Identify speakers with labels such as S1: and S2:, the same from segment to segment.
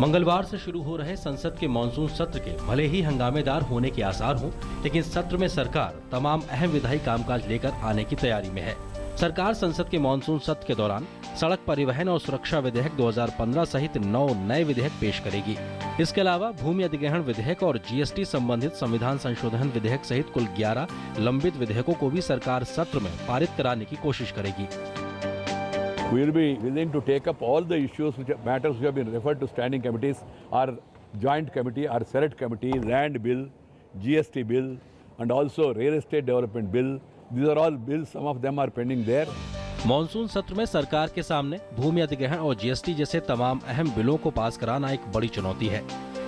S1: मंगलवार से शुरू हो रहे संसद के मानसून सत्र के भले ही हंगामेदार होने के आसार हों, लेकिन सत्र में सरकार तमाम अहम विधायी कामकाज लेकर आने की तैयारी में है। सरकार संसद के मानसून सत्र के दौरान सड़क परिवहन और सुरक्षा विधेयक 2015 सहित 9 नए विधेयक पेश करेगी। इसके अलावा भूमि अधिग्रहण विधेयक और जीएसटी संबंधित संविधान संशोधन विधेयक सहित कुल 11 लंबित विधेयकों को भी सरकार सत्र में पारित कराने की कोशिश करेगी।
S2: We will be willing to take up all the issues matters which have been referred to standing committees, our joint committee, our select committee, land bill, GST bill, and also real estate development bill. These are all bills. Some of them are pending there.
S1: Monsoon सत्र में सरकार के सामने भूमि अधिग्रहण और GST जैसे तमाम अहम बिलों को पास कराना एक बड़ी चुनौती है।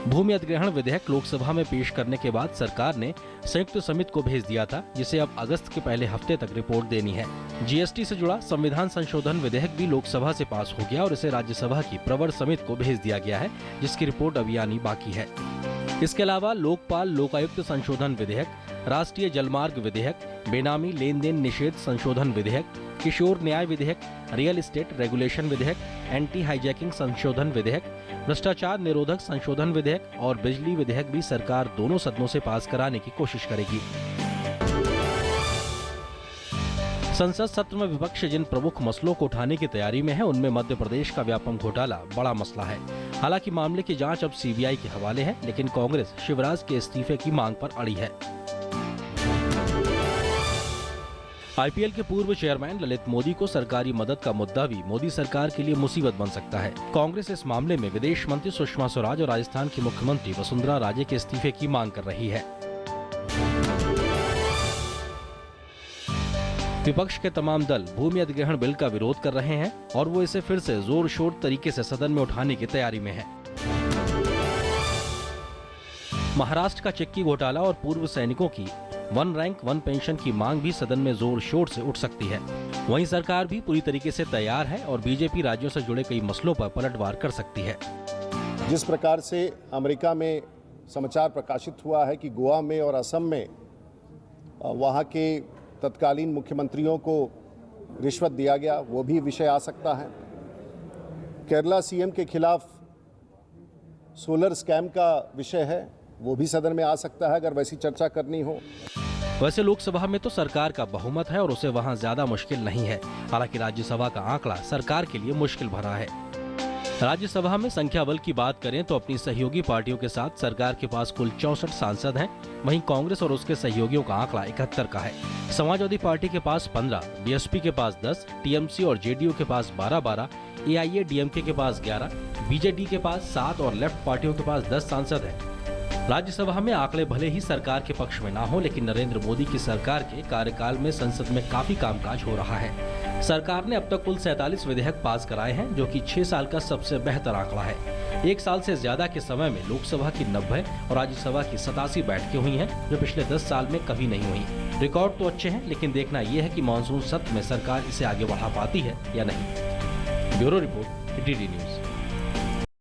S1: भूमि अधिग्रहण विधेयक लोकसभा में पेश करने के बाद सरकार ने संयुक्त समिति को भेज दिया था, जिसे अब अगस्त के पहले हफ्ते तक रिपोर्ट देनी है। जीएसटी से जुड़ा संविधान संशोधन विधेयक भी लोकसभा से पास हो गया और इसे राज्यसभा की प्रवर समिति को भेज दिया गया है, जिसकी रिपोर्ट अभी आनी बाकी है। इसके अलावा लोकपाल लोकायुक्त संशोधन विधेयक, राष्ट्रीय जलमार्ग विधेयक, बेनामी लेन देन निषेध संशोधन विधेयक, किशोर न्याय विधेयक, रियल एस्टेट रेगुलेशन विधेयक, एंटी हाईजैकिंग संशोधन विधेयक, भ्रष्टाचार निरोधक संशोधन विधेयक और बिजली विधेयक भी सरकार दोनों सदनों से पास कराने की कोशिश करेगी। संसद सत्र में विपक्ष जिन प्रमुख मसलों को उठाने की तैयारी में है, उनमें मध्य प्रदेश का व्यापम घोटाला बड़ा मसला है। हालांकि मामले की जांच अब सीबीआई के हवाले है, लेकिन कांग्रेस शिवराज के इस्तीफे की मांग पर अड़ी है। आईपीएल के पूर्व चेयरमैन ललित मोदी को सरकारी मदद का मुद्दा भी मोदी सरकार के लिए मुसीबत बन सकता है। कांग्रेस इस मामले में विदेश मंत्री सुषमा स्वराज और राजस्थान की मुख्यमंत्री वसुंधरा राजे के इस्तीफे की मांग कर रही है। विपक्ष के तमाम दल भूमि अधिग्रहण बिल का विरोध कर रहे हैं और वो इसे फिर से जोर शोर तरीके से सदन में उठाने की तैयारी में है। महाराष्ट्र का चिक्की घोटाला और पूर्व सैनिकों की 1 रैंक 1 पेंशन की मांग भी सदन में जोर शोर से उठ सकती है। वहीं सरकार भी पूरी तरीके से तैयार है और बीजेपी राज्यों से जुड़े कई मसलों पर पलटवार कर सकती है।
S3: जिस प्रकार से अमेरिका में समाचार प्रकाशित हुआ है कि गोवा में और असम में वहां के तत्कालीन मुख्यमंत्रियों को रिश्वत दिया गया, वो भी विषय आ सकता है। केरला सीएम के खिलाफ सोलर स्कैम का विषय है, वो भी सदन में आ सकता है अगर वैसी चर्चा करनी हो।
S1: वैसे लोकसभा में तो सरकार का बहुमत है और उसे वहां ज्यादा मुश्किल नहीं है। हालांकि राज्यसभा का आंकड़ा सरकार के लिए मुश्किल भरा है। राज्यसभा में संख्या बल की बात करें तो अपनी सहयोगी पार्टियों के साथ सरकार के पास कुल 64 सांसद हैं। वहीं कांग्रेस और उसके सहयोगियों का आंकड़ा 71 का है। समाजवादी पार्टी के पास 15, बीएसपी के पास 10, टीएमसी और जेडीयू के पास 12-12, एआईएडीएमके के पास 11, बीजेडी के पास 7 और लेफ्ट पार्टियों के पास 10 सांसद हैं। राज्यसभा में आंकड़े भले ही सरकार के पक्ष में ना हो, लेकिन नरेंद्र मोदी की सरकार के कार्यकाल में संसद में काफी कामकाज हो रहा है। सरकार ने अब तक कुल 47 विधेयक पास कराए हैं, जो कि 6 साल का सबसे बेहतर आंकड़ा है। 1 साल से ज्यादा के समय में लोकसभा की 90 और राज्यसभा की 87 बैठकें हुई हैं, जो पिछले 10 साल में कभी नहीं हुई। रिकॉर्ड तो अच्छे हैं, लेकिन देखना यह है कि मानसून सत्र में सरकार इसे आगे बढ़ा पाती है या नहीं। Bureau report, DD news.